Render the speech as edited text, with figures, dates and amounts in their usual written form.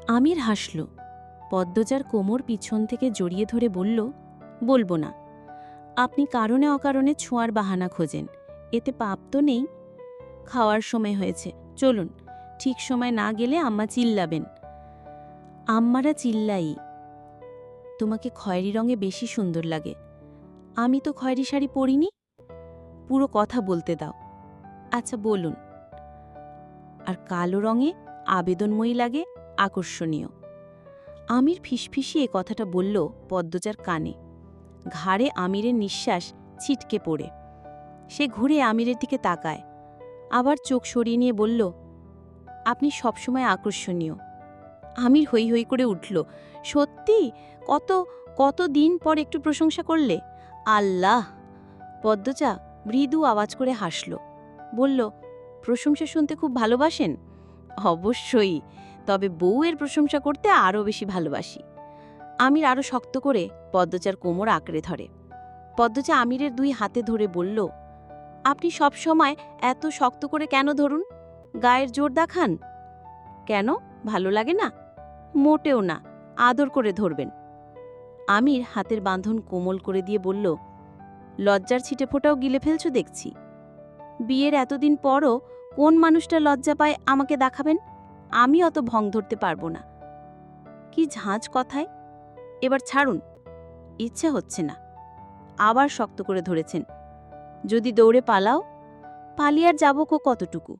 আমির হাসল। পদ্মজার কোমর পিছন থেকে জড়িয়ে ধরে বলল, বলবো না। আপনি কারণে অকারণে ছোঁয়ার বাহানা খোঁজেন, এতে পাপ তো নেই। খাওয়ার সময় হয়েছে, চলুন। ঠিক সময় না গেলে আম্মা চিল্লাবেন। আম্মারা চিল্লাই। তোমাকে খয়েরি রঙে বেশি সুন্দর লাগে। আমি তো খয়েরি শাড়ি পরিনি। পুরো কথা বলতে দাও। আচ্ছা বলুন। আর কালো রঙে আবেদনময়ী লাগে, আকর্ষণীয়। আমির ফিসফিসিয়ে কথাটা বলল পদ্মজার কানে। ঘাড়ে আমিরের নিঃশ্বাস ছিটকে পড়ে। সে ঘুরে আমিরের দিকে তাকায়, আবার চোখ সরিয়ে নিয়ে বলল, আপনি সবসময় আকর্ষণীয়। আমির হৈ হৈ করে উঠল। সত্যি? কত কত দিন পর একটু প্রশংসা করলে। আল্লাহ! পদ্মজা মৃদু আওয়াজ করে হাসল। বলল, প্রশংসা শুনতে খুব ভালোবাসেন? অবশ্যই, তবে বউয়ের প্রশংসা করতে আরও বেশি ভালোবাসি। আমির আরও শক্ত করে পদ্মজার কোমর আঁকড়ে ধরে। পদ্মজা আমিরের দুই হাতে ধরে বলল, আপনি সব সময় এত শক্ত করে কেন ধরুন? গায়ের জোর দেখান কেন? ভালো লাগে না? মোটেও না, আদর করে ধরবেন। আমির হাতের বাঁধন কোমল করে দিয়ে বলল, লজ্জার ছিটে ফোঁটাও গিলে ফেলছো দেখছি। বিয়ের এতদিন পরও কোন মানুষটা লজ্জা পায় আমাকে দেখাবেন? আমি অত ভং ধরতে পারবো না। কি ঝাঁঝ কথায়! এবার ছাড়ুন। ইচ্ছে হচ্ছে না। আবার শক্ত করে ধরেছেন। যদি দৌড়ে পালাও? পালিয়ে আর যাবো কতটুকু?